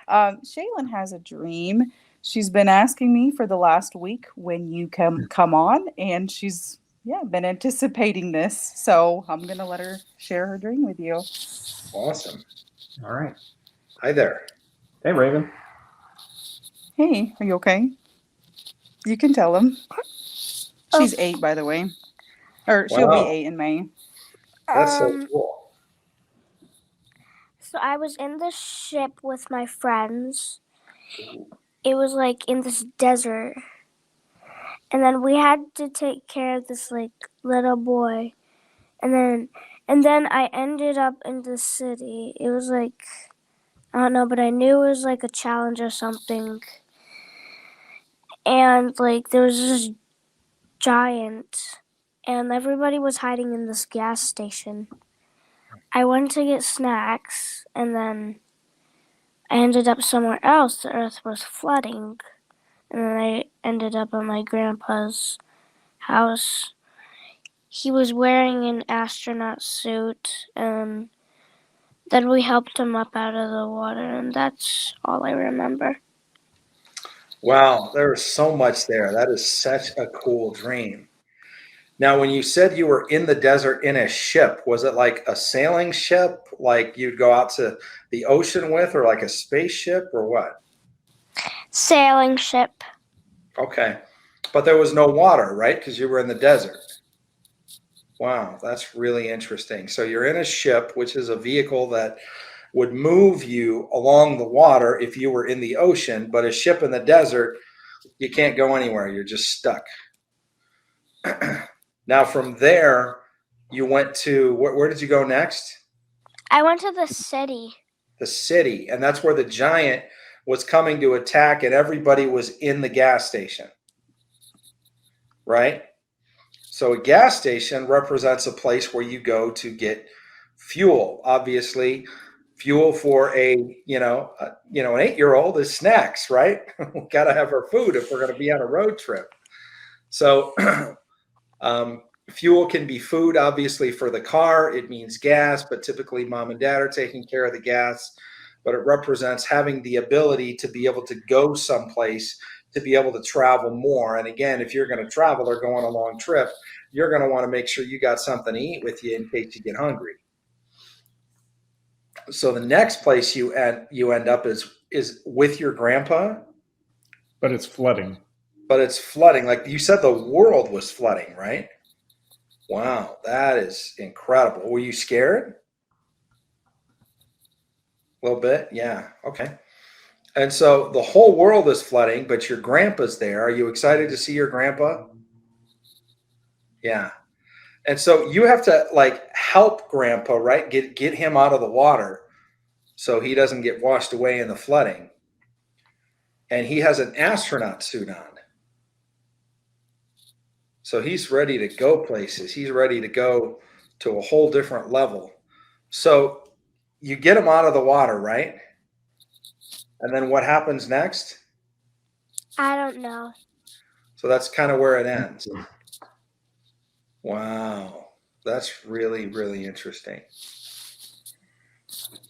Shalynn has a dream. She's been asking me for the last week when you come on, and she's been anticipating this. So I'm gonna let her share her dream with you. Awesome. All right. Hi there. Hey, Raven. Hey, are you okay? You can tell him. Oh, She's 8, by the way, or she'll be Wow, 8 in May. that's so um, cool. so I was in the ship with my friends. It was like in this desert. And then we had to take care of this like little boy. And then I ended up in the city. It was like I don't know, but I knew it was like a challenge or something. And like there was this giant and everybody was hiding in this gas station. I went to get snacks and then I ended up somewhere else. The earth was flooding. And then I ended up at my grandpa's house. He was wearing an astronaut suit, and then we helped him up out of the water, and that's all I remember. Wow, there is so much there. That is such a cool dream. Now, when you said you were in the desert in a ship, was it like a sailing ship, like you'd go out to the ocean with, or like a spaceship, or what? Sailing ship. Okay. But there was no water, right? Because you were in the desert. Wow, that's really interesting. So you're in a ship, which is a vehicle that would move you along the water if you were in the ocean, but a ship in the desert, you can't go anywhere. You're just stuck. Now, from there, you went to where did you go next? I went to the city. The city. And that's where the giant was coming to attack, and everybody was in the gas station, right? So a gas station represents a place where you go to get fuel. Obviously, fuel for an 8-year-old is snacks, right? We got to have our food if we're going to be on a road trip. So fuel can be food, obviously, for the car. It means gas, but typically mom and dad are taking care of the gas. But it represents having the ability to be able to go someplace, to be able to travel more. And again, if you're going to travel or go on a long trip, you're going to want to make sure you got something to eat with you in case you get hungry. So the next place you end up is with your grandpa, But it's flooding. but it's flooding. Like you said, the world was flooding, right? Wow, that is incredible. Were you scared? A little bit? Yeah. Okay. And so the whole world is flooding, but your grandpa's there. Are you excited to see your grandpa? Yeah. And so you have to like help grandpa, right? Get him out of the water so he doesn't get washed away in the flooding. And he has an astronaut suit on. So he's ready to go places. He's ready to go to a whole different level. So you get him out of the water, right? And then what happens next? I don't know. So that's kind of where it ends. Wow. That's really, really interesting.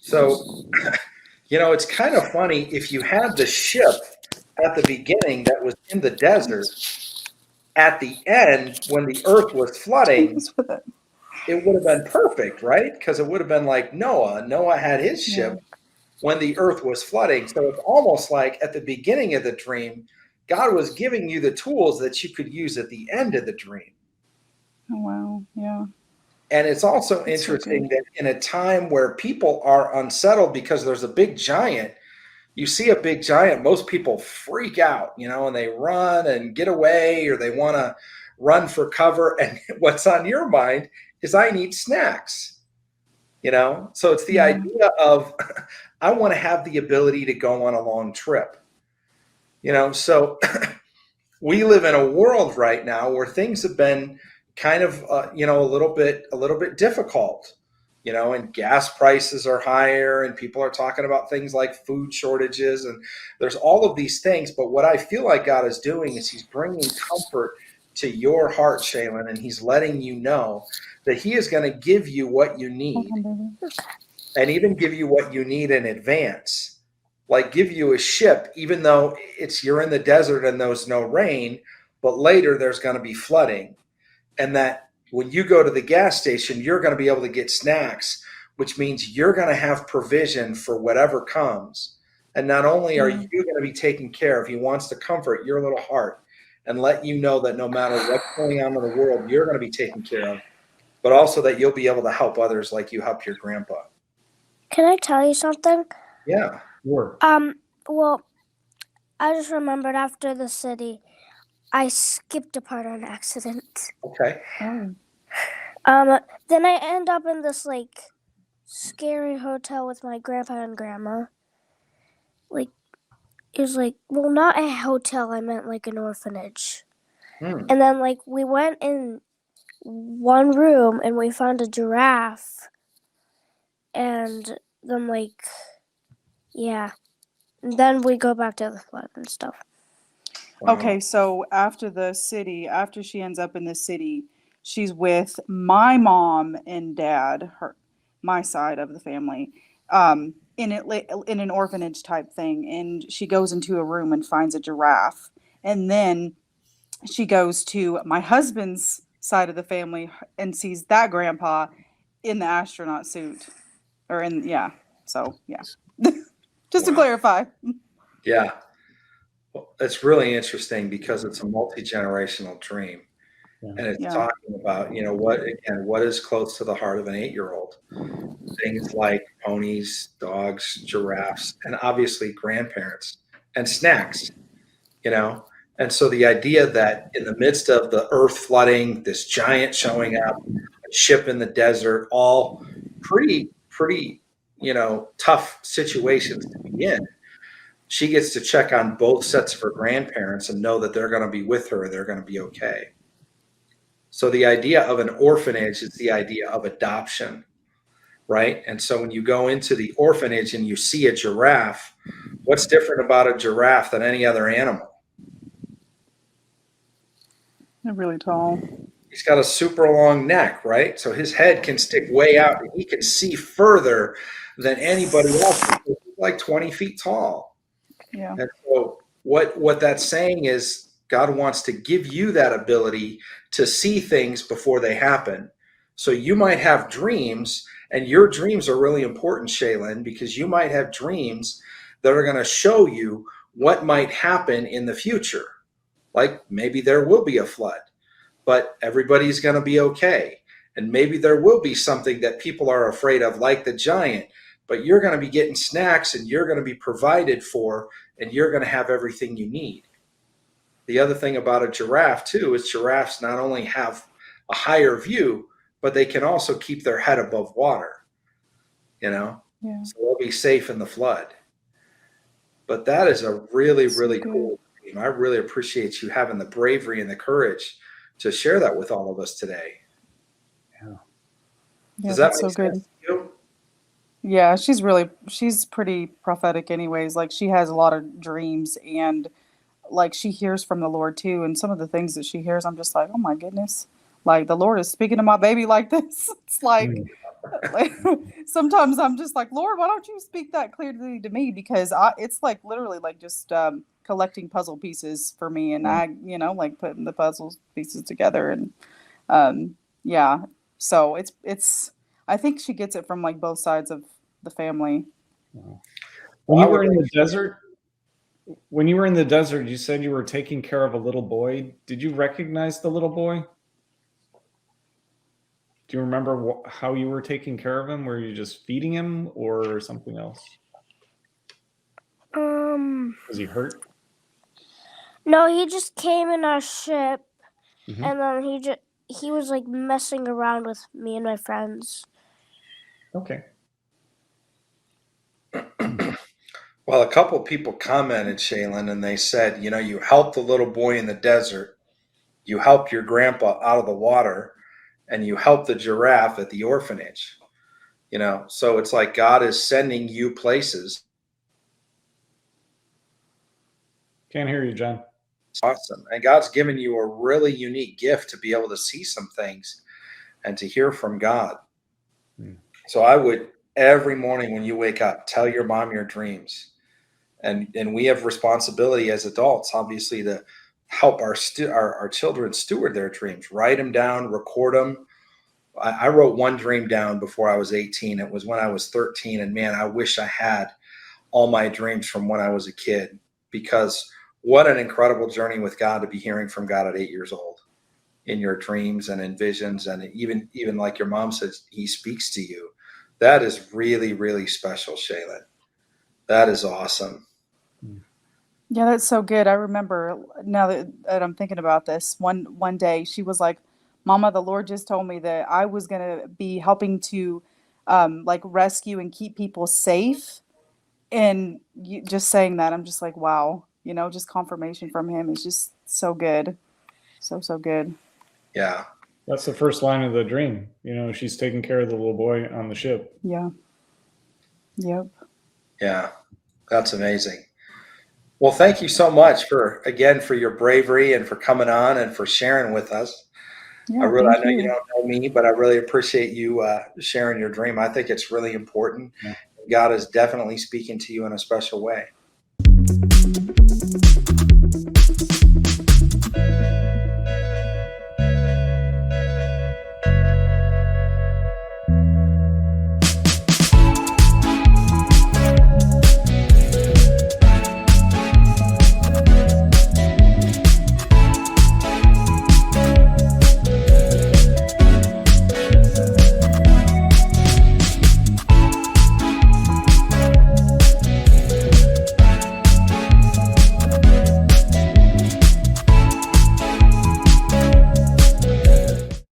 So, it's kind of funny if you had the ship at the beginning that was in the desert, at the end, when the earth was flooding, it would have been perfect, right? Because it would have been like Noah. Noah had his ship when the earth was flooding. So it's almost like at the beginning of the dream, God was giving you the tools that you could use at the end of the dream. Oh, wow. Yeah. And it's also That's so interesting good. that in a time where people are unsettled because there's a big giant, you see a big giant, most people freak out, and they run and get away, or they want to run for cover. And what's on your mind is I need snacks, So it's the Yeah. idea of I want to have the ability to go on a long trip, So we live in a world right now where things have been kind of a little bit difficult, and gas prices are higher, and people are talking about things like food shortages, and there's all of these things. But what I feel like God is doing is he's bringing comfort to your heart, Shalynn, and he's letting you know that he is going to give you what you Hold need, on, baby. and even give you what you need in advance. like give you a ship, even though you're in the desert and there's no rain, but later there's going to be flooding. And that when you go to the gas station, you're going to be able to get snacks, which means you're going to have provision for whatever comes. And not only are you going to be taken care of, he wants to comfort your little heart and let you know that no matter what's going on in the world, you're going to be taken care of, but also that you'll be able to help others like you helped your grandpa. Can I tell you something? Yeah. Sure. Well, I just remembered after the city, I skipped a part on accident. Okay. Oh. Then I end up in this like scary hotel with my grandpa and grandma. Like it was like, well, not a hotel. I meant like an orphanage. Hmm. And then like we went in one room and we found a giraffe. And then like, yeah. And then we go back to the flood and stuff. Wow. Okay, so after she ends up in the city, she's with my mom and dad, my side of the family, in an orphanage type thing, and she goes into a room and finds a giraffe, and then she goes to my husband's side of the family and sees that grandpa in the astronaut suit, or in So yeah, just to Wow. clarify. Yeah. Well, it's really interesting because it's a multi-generational dream. Yeah. And it's Yeah. talking about, what is close to the heart of an 8-year-old? Things like ponies, dogs, giraffes, and obviously grandparents and snacks, And so the idea that in the midst of the earth flooding, this giant showing up, a ship in the desert, all pretty, tough situations to be in, she gets to check on both sets of her grandparents and know that they're going to be with her and they're going to be okay. So the idea of an orphanage is the idea of adoption, right? And so when you go into the orphanage and you see a giraffe, what's different about a giraffe than any other animal? They're really tall. He's got a super long neck, right? So his head can stick way out and he can see further than anybody else. He's like 20 feet tall. Yeah. And so what that's saying is God wants to give you that ability to see things before they happen. So you might have dreams, and your dreams are really important, Shalynn, because you might have dreams that are going to show you what might happen in the future. Like maybe there will be a flood, but everybody's going to be okay. And maybe there will be something that people are afraid of, like the giant, but you're going to be getting snacks and you're going to be provided for and you're going to have everything you need. The other thing about a giraffe too is giraffes not only have a higher view, but they can also keep their head above water, Yeah. so they'll be safe in the flood. But that is a really, So really good. cool dream. I really appreciate you having the bravery and the courage to share that with all of us today. Yeah, Does that that's make so good. sense to you? Yeah, she's pretty prophetic anyways. Like she has a lot of dreams, and like she hears from the Lord too. And some of the things that she hears, I'm just like, oh my goodness. Like the Lord is speaking to my baby like this. It's like sometimes I'm just like, Lord, why don't you speak that clearly to me? Because it's like literally like just collecting puzzle pieces for me, and I, like putting the puzzle pieces together, and yeah. So it's. I think she gets it from like both sides of the family. When you were in the desert, you said you were taking care of a little boy. Did you recognize the little boy? Do you remember how you were taking care of him? Were you just feeding him or something else? Was he hurt? No, he just came in our ship, Mhm. and then he was like messing around with me and my friends. Okay. Well, a couple of people commented, Shalynn, and they said, you helped the little boy in the desert, you helped your grandpa out of the water, and you helped the giraffe at the orphanage. So it's like God is sending you places. Can't hear you, John. Awesome. And God's given you a really unique gift to be able to see some things and to hear from God. So I would, every morning when you wake up, tell your mom your dreams. And we have responsibility as adults, obviously, to help our children steward their dreams. Write them down, record them. I wrote one dream down before I was 18. It was when I was 13, and man, I wish I had all my dreams from when I was a kid, because what an incredible journey with God to be hearing from God at 8 years old in your dreams and in visions, and even like your mom says, he speaks to you. That is really, really special, Shalynn. That is awesome. Yeah, that's so good. I remember now that I'm thinking about this, one day she was like, "Mama, the Lord just told me that I was gonna be helping to like rescue and keep people safe." And just saying that, I'm just like, wow, just confirmation from him is just so good. So, so good. Yeah. That's the first line of the dream. She's taking care of the little boy on the ship. Yeah. Yep. Yeah. That's amazing. Well, thank you so much for your bravery and for coming on and for sharing with us. I Yeah, know thank you you. don't know me, but I really appreciate you sharing your dream. I think it's really important. Yeah. God is definitely speaking to you in a special way.